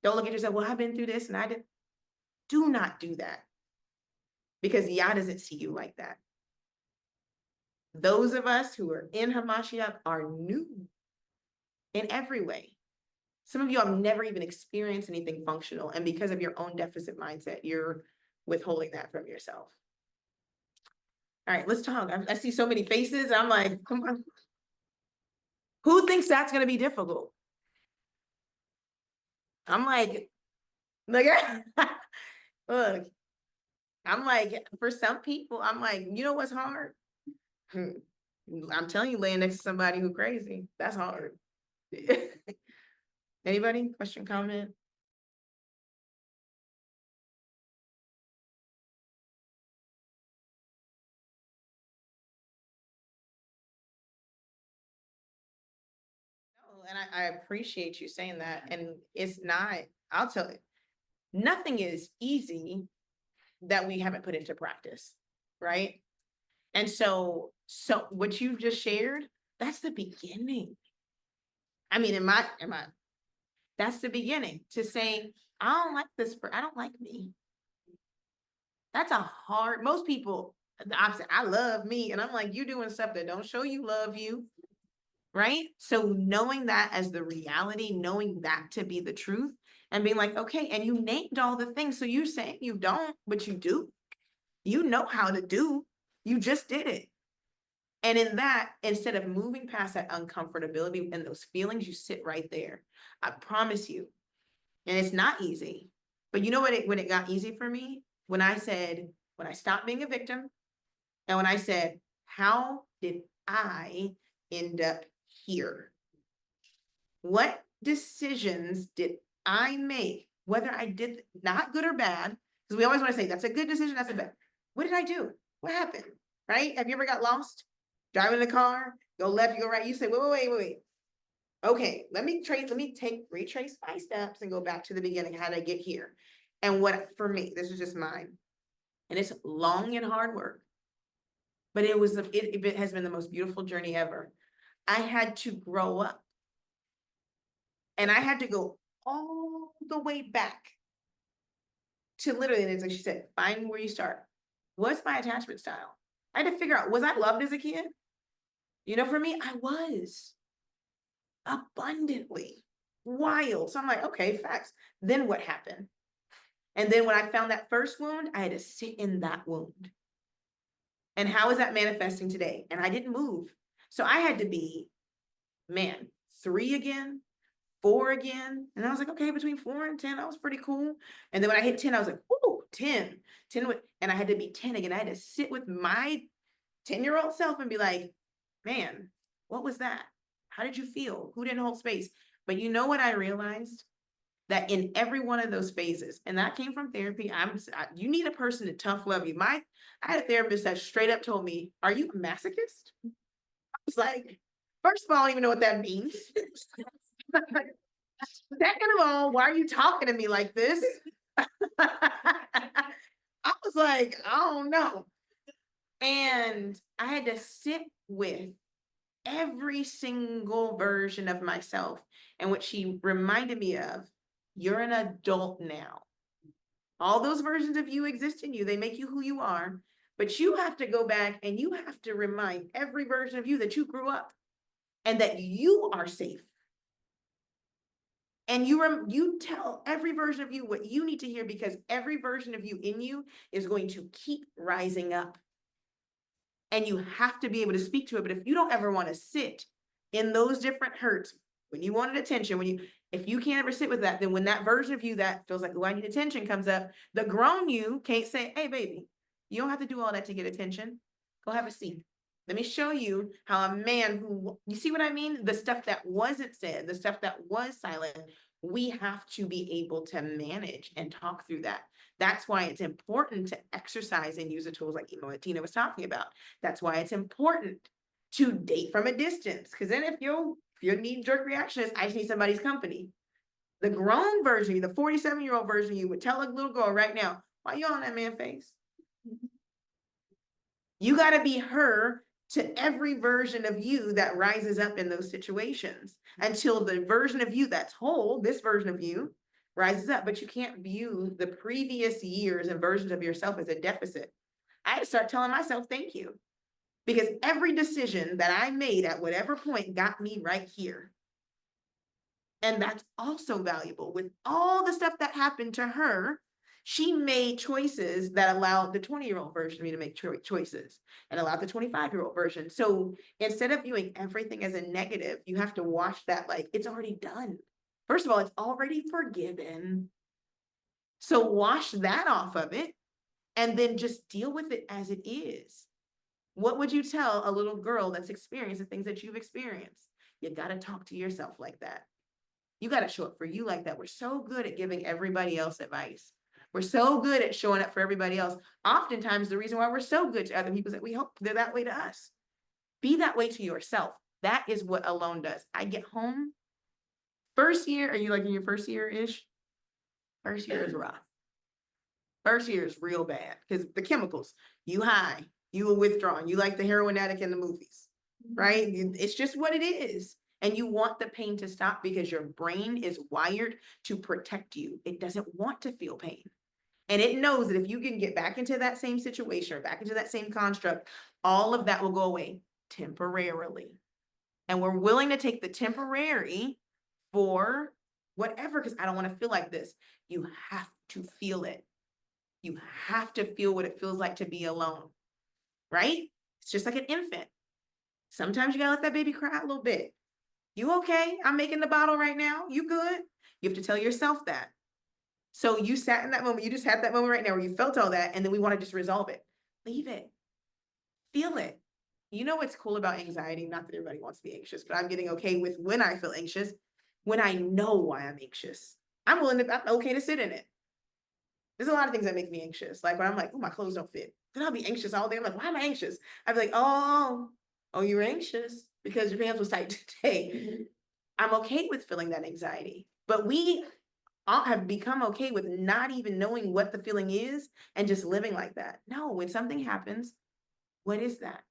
Don't look at yourself, well, I've been through this and I did. Do not do that. Because Yah doesn't see you like that. Those of us who are in Hamashiach are new in every way. Some of you have never even experienced anything functional. And because of your own deficit mindset, you're withholding that from yourself. All right, let's talk. I see so many faces. I'm like, come on. Who thinks that's going to be difficult? I'm like, look, look, I'm like, for some people, I'm like, you know what's hard? I'm telling you, laying next to somebody who's crazy, that's hard. Anybody? Question, comment? No, and I appreciate you saying that. And it's not, I'll tell you, nothing is easy that we haven't put into practice, right? And so what you just shared, that's the beginning. I mean, that's the beginning to say, I don't like this, I don't like me. That's a hard, most people, the opposite, I love me. And I'm like, you doing stuff that don't show you love you, right? So knowing that as the reality, knowing that to be the truth and being like, okay, and you named all the things. So you're saying you don't, but you do. You know how to do, you just did it. And in that, instead of moving past that uncomfortability and those feelings, you sit right there. I promise you, And it's not easy. But you know what, when it got easy for me? When I stopped being a victim, and when I said, how did I end up here? What decisions did I make? Whether I did not good or bad, because we always want to say that's a good decision, that's a bad. What did I do? What happened? Right? Have you ever got lost? Driving the car, go left, you go right. You say, wait. Okay, let me retrace my steps and go back to the beginning. How did I get here? And what, for me, this is just mine. And it's long and hard work, but it has been the most beautiful journey ever. I had to grow up, and I had to go all the way back to literally, it's like she said, find where you start. What's my attachment style? I had to figure out, was I loved as a kid? You know, for me, I was abundantly wild. So I'm like, okay, facts. Then what happened? And then when I found that first wound, I had to sit in that wound. And how is that manifesting today? And I didn't move. So I had to be, 3 again, 4 again. And I was like, okay, between 4 and 10, I was pretty cool. And then when I hit 10, I was like, ooh, 10. And I had to be 10 again. I had to sit with my 10-year-old self and be like, man, what was that? How did you feel? Who didn't hold space? But you know what I realized? That in every one of those phases, and that came from therapy, you need a person to tough love you. I had a therapist that straight up told me, are you a masochist? I was like, first of all, I don't even know what that means. Second of all, why are you talking to me like this? I was like, I don't know. And I had to sit with every single version of myself. And what she reminded me of, you're an adult now. All those versions of you exist in you. They make you who you are. But you have to go back and you have to remind every version of you that you grew up and that you are safe. And you tell every version of you what you need to hear, because every version of you in you is going to keep rising up. And you have to be able to speak to it. But if you don't ever want to sit in those different hurts, when you wanted attention, if you can't ever sit with that, then when that version of you that feels like, oh, I need attention comes up, the grown you can't say, hey, baby, you don't have to do all that to get attention. Go have a seat. Let me show you how a man who, you see what I mean? The stuff that wasn't said, the stuff that was silent, we have to be able to manage and talk through that. That's why it's important to exercise and use the tools like what Tina was talking about. That's why it's important to date from a distance. Because then if your knee-jerk reaction is, I just need somebody's company. The grown version, the 47-year-old version, you would tell a little girl right now, why you on that man's face? You got to be her to every version of you that rises up in those situations until the version of you that's whole, this version of you, rises up. But you can't view the previous years and versions of yourself as a deficit. I had to start telling myself, thank you. Because every decision that I made at whatever point got me right here. And that's also valuable. With all the stuff that happened to her, she made choices that allowed the 20-year-old version of me to make choices and allowed the 25-year-old version. So instead of viewing everything as a negative, you have to watch that like it's already done. First of all, it's already forgiven. So wash that off of it and then just deal with it as it is. What would you tell a little girl that's experienced the things that you've experienced? You got to talk to yourself like that. You got to show up for you like that. We're so good at giving everybody else advice. We're so good at showing up for everybody else. Oftentimes, the reason why we're so good to other people is that we hope they're that way to us. Be that way to yourself. That is what alone does. I get home. First year, are you like in your first year-ish? First year is rough. First year is real bad because the chemicals, you high, you are withdrawing, you like the heroin addict in the movies, right? It's just what it is. And you want the pain to stop because your brain is wired to protect you. It doesn't want to feel pain. And it knows that if you can get back into that same situation or back into that same construct, all of that will go away temporarily. And we're willing to take the temporary for whatever, because I don't want to feel like this. You have to feel it. You have to feel what it feels like to be alone, right? It's just like an infant. Sometimes you gotta let that baby cry a little bit. You okay? I'm making the bottle right now. You good? You have to tell yourself that. So you sat in that moment, you just had that moment right now where you felt all that, and then we want to just resolve it. Leave it. Feel it. You know what's cool about anxiety? Not that everybody wants to be anxious, but I'm getting okay with when I feel anxious, when I know why I'm anxious. I'm okay to sit in it. There's a lot of things that make me anxious. Like when I'm like, oh, my clothes don't fit. Then I'll be anxious all day. I'm like, why am I anxious? I'd be like, oh, you're anxious because your pants was tight today. I'm okay with feeling that anxiety. But we all have become okay with not even knowing what the feeling is and just living like that. No, when something happens, what is that?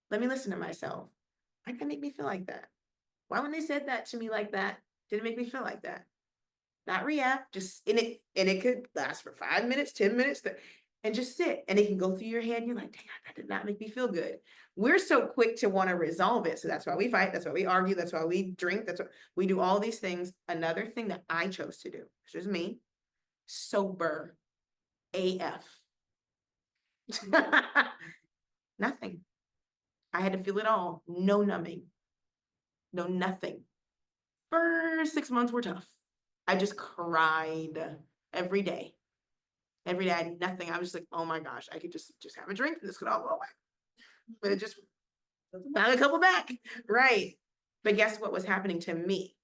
Let me listen to myself. Why did it make me feel like that? Why when they said that to me like that, did it make me feel like that? Not react, just in it, and it could last for 5 minutes, 10 minutes, and just sit. And it can go through your head, and you're like, dang, that did not make me feel good. We're so quick to want to resolve it. So that's why we fight, that's why we argue, that's why we drink, that's why we do all these things. Another thing that I chose to do, which is me, sober AF. Nothing. I had to feel it all. No numbing. No nothing. First 6 months were tough. I just cried every day. Every day I had nothing. I was just like, oh my gosh, I could just have a drink and this could all go away. But it just found a couple back. Right. But guess what was happening to me?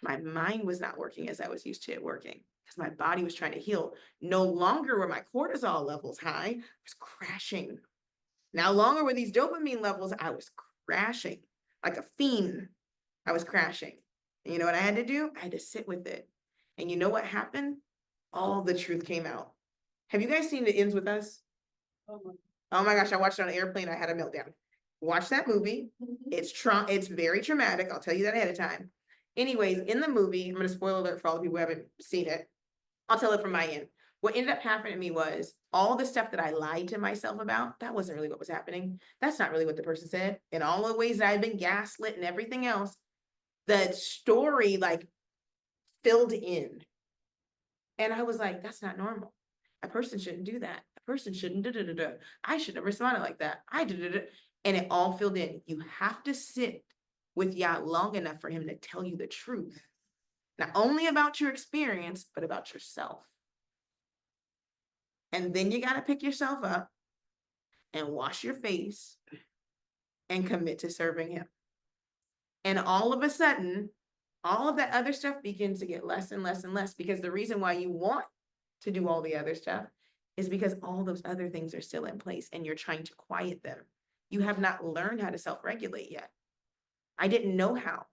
My mind was not working as I was used to it working because my body was trying to heal. No longer were my cortisol levels high. I was crashing. No longer were these dopamine levels. I was crashing like a fiend. I was crashing. And you know what I had to do? I had to sit with it. And you know what happened? All the truth came out. Have you guys seen It Ends With Us? Oh my gosh, I watched it on an airplane. I had a meltdown. Watch that movie. It's very traumatic. I'll tell you that ahead of time. Anyways, in the movie, I'm going to spoil alert for all the people who haven't seen it. I'll tell it from my end. What ended up happening to me was all the stuff that I lied to myself about, that wasn't really what was happening. That's not really what the person said. In all the ways that I've been gaslit and everything else, the story like filled in. And I was like, that's not normal. A person shouldn't do that. A person shouldn't da-da-da-da. I shouldn't have responded like that. I did it. And it all filled in. You have to sit with Yah long enough for him to tell you the truth. Not only about your experience, but about yourself. And then you got to pick yourself up and wash your face and commit to serving him. And all of a sudden, all of that other stuff begins to get less and less and less, because the reason why you want to do all the other stuff is because all those other things are still in place and you're trying to quiet them. You have not learned how to self-regulate yet. I didn't know how.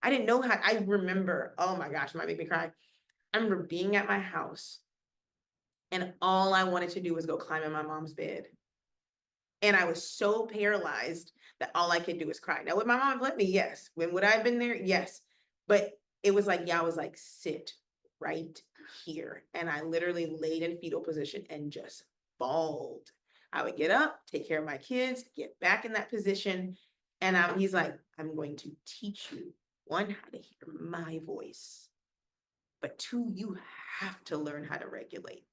I remember, oh my gosh, it might make me cry. I remember being at my house and all I wanted to do was go climb in my mom's bed. And I was so paralyzed that all I could do was cry. Now, would my mom have let me? Yes. When would I have been there? Yes. But it was like, yeah, I was like, sit right here. And I literally laid in fetal position and just bawled. I would get up, take care of my kids, get back in that position. And he's like, I'm going to teach you, one, how to hear my voice. But two, you have to learn how to regulate.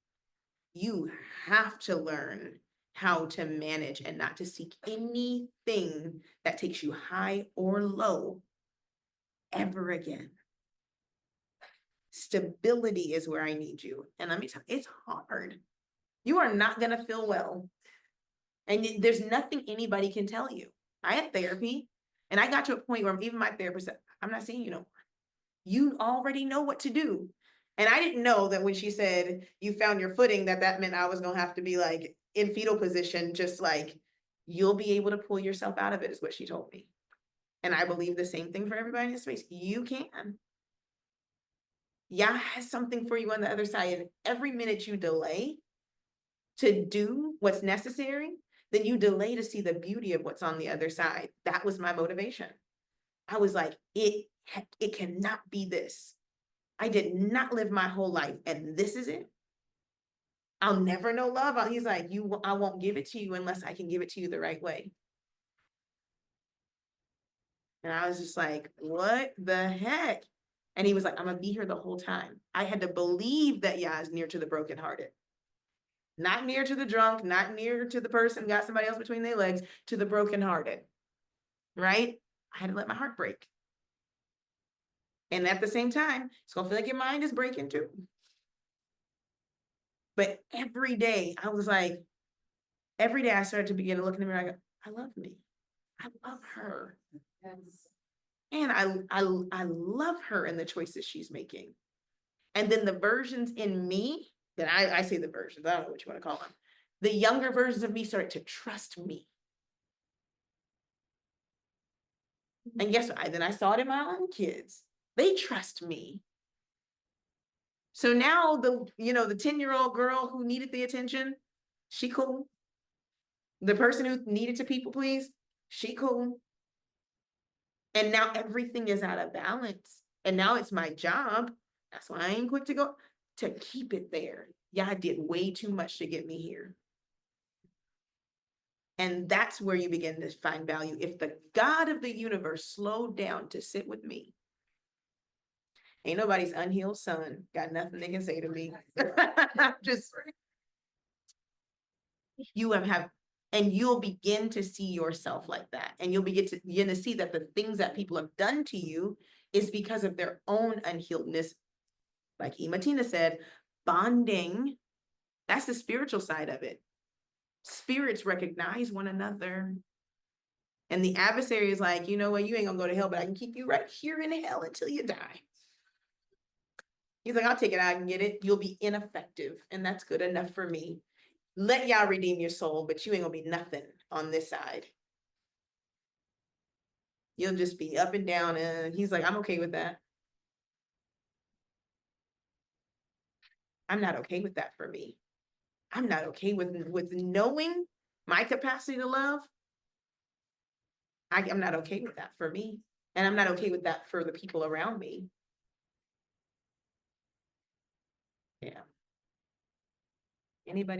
You have to learn how to manage and not to seek anything that takes you high or low ever again. Stability is where I need you. And let me tell you, it's hard. You are not going to feel well. And there's nothing anybody can tell you. I had therapy and I got to a point where even my therapist said, I'm not seeing you no more. You already know what to do. And I didn't know that when she said you found your footing, that meant I was going to have to be like in fetal position, just like you'll be able to pull yourself out of it, is what she told me. And I believe the same thing for everybody in this space. You can. Yah has something for you on the other side. And every minute you delay to do what's necessary, then you delay to see the beauty of what's on the other side. That was my motivation. I was like, it cannot be this. I did not live my whole life, and this is it. I'll never know love. He's like, I won't give it to you unless I can give it to you the right way. And I was just like, what the heck? And he was like, I'm gonna be here the whole time. I had to believe that Yah is near to the brokenhearted. Not near to the drunk, not near to the person got somebody else between their legs, to the brokenhearted. Right? I had to let my heart break. And at the same time, it's gonna feel like your mind is breaking too. But every day I was like, every day I started to begin to look in the mirror, I go, I love me. I love her. Yes. And I love her and the choices she's making. And then the versions in me, that I say the versions, I don't know what you want to call them. The younger versions of me started to trust me. And guess what? Then I saw it in my own kids. They trust me. So now the 10-year-old girl who needed the attention, she cool. The person who needed to people please, she cool. And now everything is out of balance. And now it's my job. That's why I ain't quick to go to keep it there. Yeah, I did way too much to get me here. And that's where you begin to find value. If the God of the universe slowed down to sit with me, ain't nobody's unhealed son got nothing they can say to me. Just you have, and you'll begin to see yourself like that. And you'll begin to see that the things that people have done to you is because of their own unhealedness. Like Ematina said, bonding, that's the spiritual side of it. Spirits recognize one another. And the adversary is like, you know what, you ain't gonna go to hell, but I can keep you right here in hell until you die. He's like, I'll take it, I can get it. You'll be ineffective, and that's good enough for me. Let y'all redeem your soul, but you ain't gonna be nothing on this side. You'll just be up and down, and he's like, I'm okay with that. I'm not okay with that for me. I'm not okay with knowing my capacity to love. I'm not okay with that for me. And I'm not okay with that for the people around me. Yeah. Anybody?